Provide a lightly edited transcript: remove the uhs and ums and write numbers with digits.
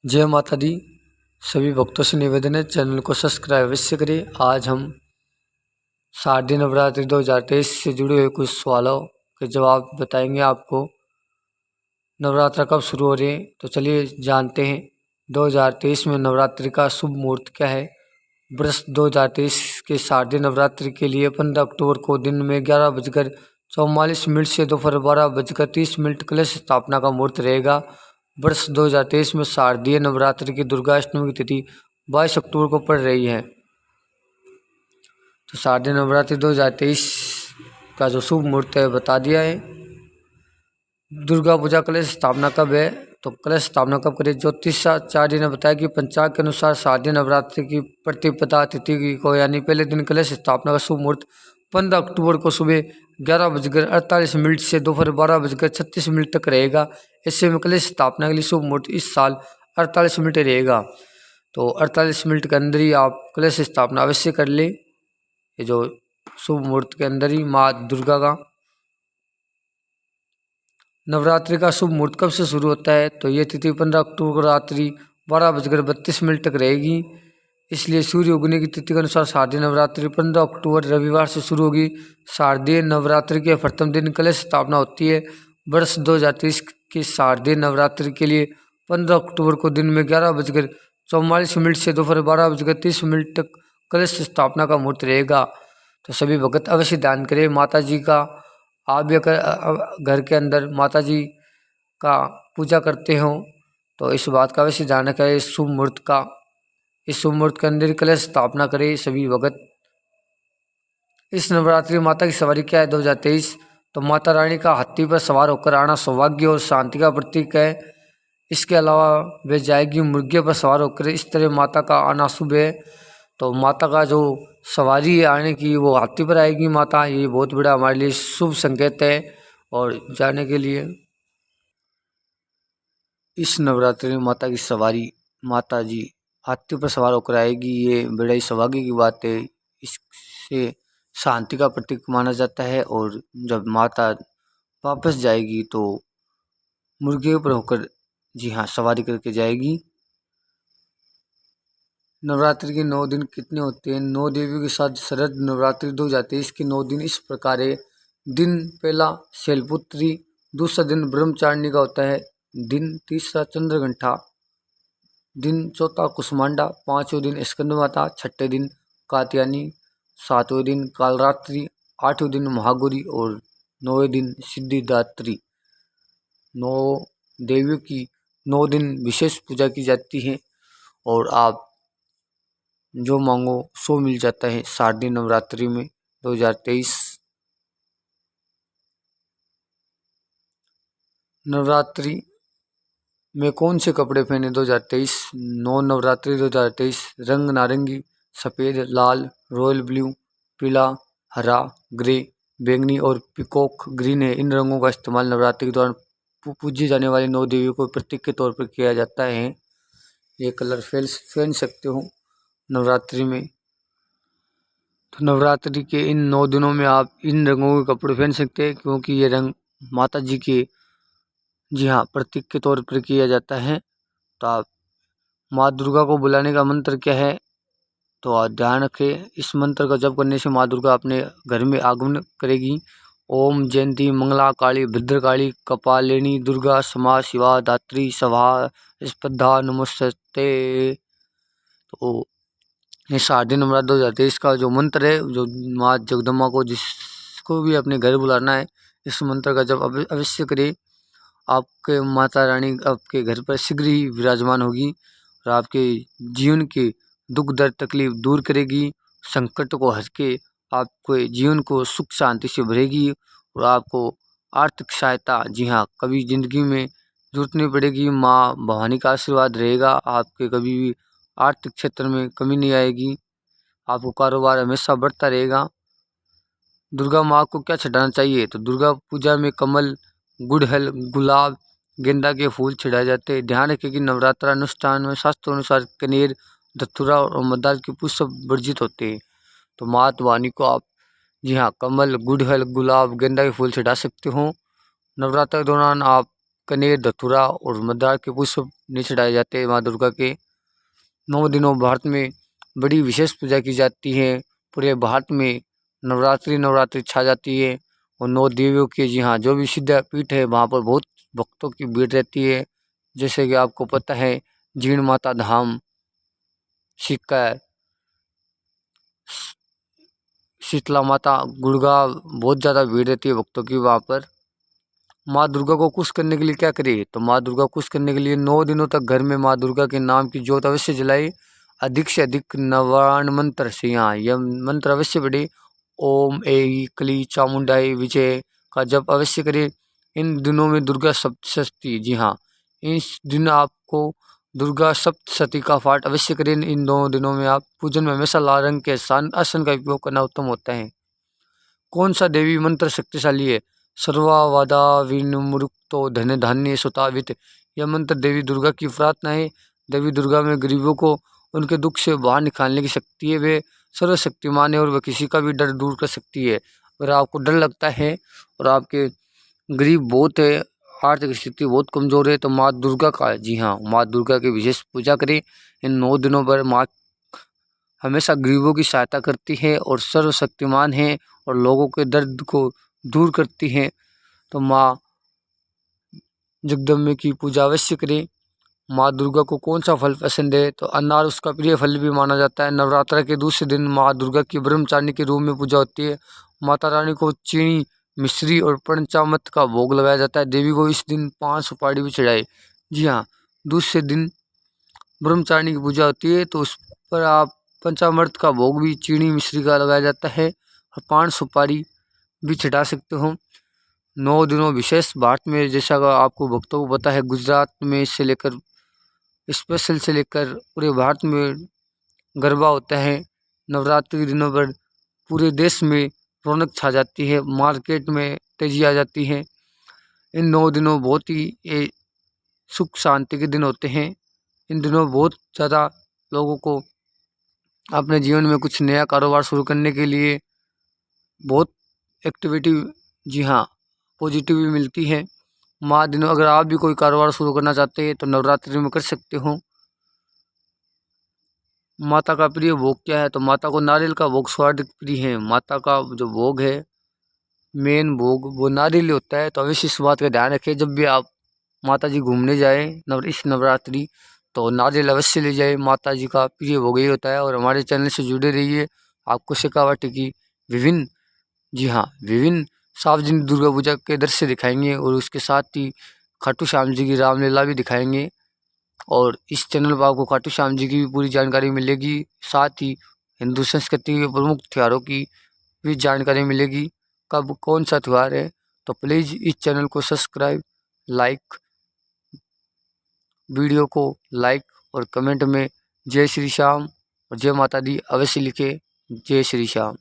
जय माता दी। सभी भक्तों से निवेदन है, चैनल को सब्सक्राइब अवश्य करें। आज हम शारदीय नवरात्रि 2023 से जुड़े हुए कुछ सवालों के जवाब बताएंगे आपको। नवरात्र कब शुरू हो रहे हैं तो चलिए जानते हैं। 2023 में नवरात्रि का शुभ मुहूर्त क्या है। वर्ष 2023 के शारदीय नवरात्रि के लिए 15 अक्टूबर को दिन में 11:44 से दोपहर 12:30 कलश स्थापना का मुहूर्त रहेगा। वर्ष 2023 में शारदीय नवरात्रि की दुर्गा अष्टमी की तिथि 22 अक्टूबर को पड़ रही है। तो शारदीय नवरात्रि 2023 का जो शुभ मुहूर्त है बता दिया है। दुर्गा पूजा कलश स्थापना कब है तो कलश स्थापना कब करें। ज्योतिषाचार्य ने बताया कि पंचांग के अनुसार शारदीय नवरात्रि की प्रतिपदा तिथि को यानी पहले दिन कलश स्थापना का शुभ मुहूर्त 15 अक्टूबर को सुबह 11:48 से दोपहर 12:36 तक रहेगा। ऐसे में कलश स्थापना के लिए शुभ मुहूर्त इस साल 48 मिनट रहेगा। तो 48 मिनट के अंदर ही आप कलश स्थापना अवश्य कर लें। ये जो शुभ मुहूर्त के अंदर ही माँ दुर्गा का नवरात्रि का शुभ मुहूर्त कब से शुरू होता है तो ये तिथि 15 अक्टूबर को रात्रि 12:32 तक रहेगी। इसलिए सूर्य उगने की तिथि के अनुसार शारदीय नवरात्रि 15 अक्टूबर रविवार से शुरू होगी। शारदीय नवरात्रि के प्रथम दिन कलश स्थापना होती है। वर्ष 2023 की शारदीय नवरात्रि के लिए 15 अक्टूबर को दिन में 11:44 से दोपहर 12:30 तक कलश स्थापना का मुहूर्त रहेगा। तो सभी भक्त अवश्य ध्यान करें। माता जी का आप भी अगर घर के अंदर माता जी का पूजा करते हो तो इस बात का अवश्य ध्यान रखें। इस शुभ मुहूर्त के अंदर कलश स्थापना करें सभी भगत। इस नवरात्रि माता की सवारी क्या है 2023 तो माता रानी का हाथी पर सवार होकर आना सौभाग्य और शांति का प्रतीक है। इसके अलावा वे जाएगी मुर्गे पर सवार होकर, इस तरह माता का आना शुभ है। तो माता का जो सवारी है आने की वो हाथी पर आएगी माता, ये बहुत बड़ा हमारे लिए शुभ संकेत है। और जाने के लिए इस नवरात्रि में माता की सवारी माता जी हाथी पर सवार होकर आएगी, ये बड़ा ही सौभाग्य की बात है। इससे शांति का प्रतीक माना जाता है। और जब माता वापस जाएगी तो मुर्गे पर होकर जी हाँ सवारी करके जाएगी। नवरात्रि के 9 दिन कितने होते हैं। 9 देवियों के साथ शरद नवरात्रि 2023 के 9 दिन इस प्रकार है। दिन पहला शैलपुत्री, दूसरा दिन ब्रह्मचारिणी का होता है, दिन तीसरा चंद्रघंटा, दिन चौथा कुसमांडा, पांचवें दिन स्कंद माता, छठे दिन कात्यायनी, सातवें दिन कालरात्रि, आठवें दिन महागौरी और 9वें दिन सिद्धिदात्री। 9 देवियों की 9 दिन विशेष पूजा की जाती है और आप जो मांगो सो मिल जाता है शारदीय नवरात्रि में 2023। नवरात्रि में कौन से कपड़े पहने 2023। 9 नवरात्रि 2023 रंग नारंगी, सफ़ेद, लाल, रॉयल ब्लू, पीला, हरा, ग्रे, बैंगनी और पिकॉक ग्रीन है। इन रंगों का इस्तेमाल नवरात्रि के दौरान पूजी जाने वाली 9 देवियों को प्रतीक के तौर पर किया जाता है। ये कलर पहन सकते हो नवरात्रि में। तो नवरात्रि के इन 9 दिनों में आप इन रंगों के कपड़े पहन सकते हैं क्योंकि ये रंग माता जी के जी हाँ प्रतीक के तौर पर किया जाता है। तो आप माँ दुर्गा को बुलाने का मंत्र क्या है तो आप ध्यान रखें। इस मंत्र का जप करने से माँ दुर्गा अपने घर में आगमन करेगी। ओम जयंती मंगला काली भद्रकाली कपालिनी दुर्गा क्षमा शिवा दात्री सभा स्पर्धा नमस्ते। तो ये शारदीय नवरात्र 2023 का जो मंत्र है, जो माँ जगदम्बा को जिसको भी अपने घर बुलाना है इस मंत्र का जब अवश्य करें। आपके माता रानी आपके घर पर शीघ्र ही विराजमान होगी और आपके जीवन के दुख दर्द तकलीफ दूर करेगी, संकट को हर के आपके जीवन को सुख शांति से भरेगी और आपको आर्थिक सहायता जी हाँ कभी ज़िंदगी में जरूरत नहीं पड़ेगी। माँ भवानी का आशीर्वाद रहेगा, आपके कभी भी आर्थिक क्षेत्र में कमी नहीं आएगी, आपको कारोबार हमेशा बढ़ता रहेगा। दुर्गा माँ को क्या चढ़ाना चाहिए तो दुर्गा पूजा में कमल, गुड़हल, गुलाब, गेंदा के फूल चढ़ाए जाते हैं। ध्यान रखें कि नवरात्र अनुष्ठान में शास्त्रों अनुसार कनेर, धतूरा और मंदार के पुष्प वर्जित होते हैं। तो माँ भवानी को आप जी हाँ कमल, गुड़हल, गुलाब, गेंदा के फूल चढ़ा सकते हो। नवरात्र के दौरान आप कनेर, धतूरा और मंदार के पुष्प नहीं चढ़ाए जाते हैं माँ दुर्गा के। 9 दिनों भारत में बड़ी विशेष पूजा की जाती है। पूरे भारत में नवरात्रि छा जाती है। और 9 देवियों के, जी हाँ, जो भी सिद्ध पीठ है वहाँ पर बहुत भक्तों की भीड़ रहती है। जैसे कि आपको पता है जीण माता धाम, सिक्कर, शीतला माता, गुड़गांव, बहुत ज़्यादा भीड़ रहती है भक्तों की वहाँ पर। माँ दुर्गा को खुश करने के लिए क्या करें, तो माँ दुर्गा को खुश करने के लिए 9 दिनों तक घर में माँ दुर्गा के नाम की ज्योत अवश्य जलाए। अधिक से अधिक नवान मंत्र से, यहाँ यह मंत्र अवश्य पढ़े। ओम ऐ क्ली चामुंडाई विजय का जप अवश्य करें। इन दिनों में दुर्गा सप्तशती, जी हाँ, इस दिन आपको दुर्गा सप्तशती का पाठ अवश्य करें। इन 2 दिनों में आप पूजन में हमेशा लाल रंग के आसन का उपयोग करना उत्तम होता है। कौन सा देवी मंत्र शक्तिशाली है? सर्वावादा विनिर्मुक्तो धन धान्य सुतावित। यह मंत्र देवी दुर्गा की प्रार्थना है। देवी दुर्गा में गरीबों को उनके दुख से बाहर निकालने की शक्ति है। वे सर्वशक्तिमान है और वह किसी का भी डर दूर कर सकती है। अगर आपको डर लगता है और आपके गरीब बहुत है, आर्थिक स्थिति बहुत कमजोर है, तो माँ दुर्गा का, जी हाँ, माँ दुर्गा की विशेष पूजा करें। इन 9 दिनों पर माँ हमेशा गरीबों की सहायता करती है और सर्वशक्तिमान है और लोगों के दर्द को दूर करती है। तो माँ जगदम्बे की पूजा अवश्य करें। माँ दुर्गा को कौन सा फल पसंद है, तो अनार उसका प्रिय फल भी माना जाता है। नवरात्र के दूसरे दिन माँ दुर्गा की ब्रह्मचारिणी के रूप में पूजा होती है। माता रानी को चीनी, मिश्री और पंचामृत का भोग लगाया जाता है। देवी को इस दिन 5 सुपारी भी चढ़ाए। जी हाँ, दूसरे दिन ब्रह्मचारिणी की पूजा होती है, तो उस पर आप पंचामृत का भोग भी चीनी मिश्री का लगाया जाता है और 5 सुपारी भी चढ़ा सकते हो। 9 दिनों विशेष भारत में, जैसा कि आपको भक्तों को पता है, गुजरात में से लेकर स्पेशल से लेकर पूरे भारत में गरबा होता है। नवरात्रि के दिनों पर पूरे देश में रौनक छा जाती है, मार्केट में तेजी आ जाती है। इन 9 दिनों बहुत ही सुख शांति के दिन होते हैं। इन दिनों बहुत ज़्यादा लोगों को अपने जीवन में कुछ नया कारोबार शुरू करने के लिए बहुत एक्टिविटी, जी हाँ, पॉजिटिव भी मिलती है। माँ दिनों अगर आप भी कोई कारोबार शुरू करना चाहते हैं तो नवरात्रि में कर सकते हो। माता का प्रिय भोग क्या है, तो माता को नारियल का भोग सर्वाधिक प्रिय है। माता का जो भोग है, मेन भोग, वो नारियल होता है। तो अवश्य इस बात का ध्यान रखें, जब भी आप माता जी घूमने जाए इस नवरात्रि, तो नारियल अवश्य ले जाए। माता जी का प्रिय भोग ही होता है। और हमारे चैनल से जुड़े रहिए, आपको शेखावाटी की विभिन्न, जी हाँ, विभिन्न सार्वजनिक दुर्गा पूजा के दृश्य दिखाएंगे और उसके साथ ही खाटू श्याम जी की रामलीला भी दिखाएंगे। और इस चैनल पर आपको खाटू श्याम जी की भी पूरी जानकारी मिलेगी। साथ ही हिंदू संस्कृति के प्रमुख त्योहारों की भी जानकारी मिलेगी, कब कौन सा त्यौहार है। तो प्लीज़ इस चैनल को सब्सक्राइब, लाइक, वीडियो को लाइक और कमेंट में जय श्री श्याम और जय माता दी अवश्य लिखें। जय श्री श्याम।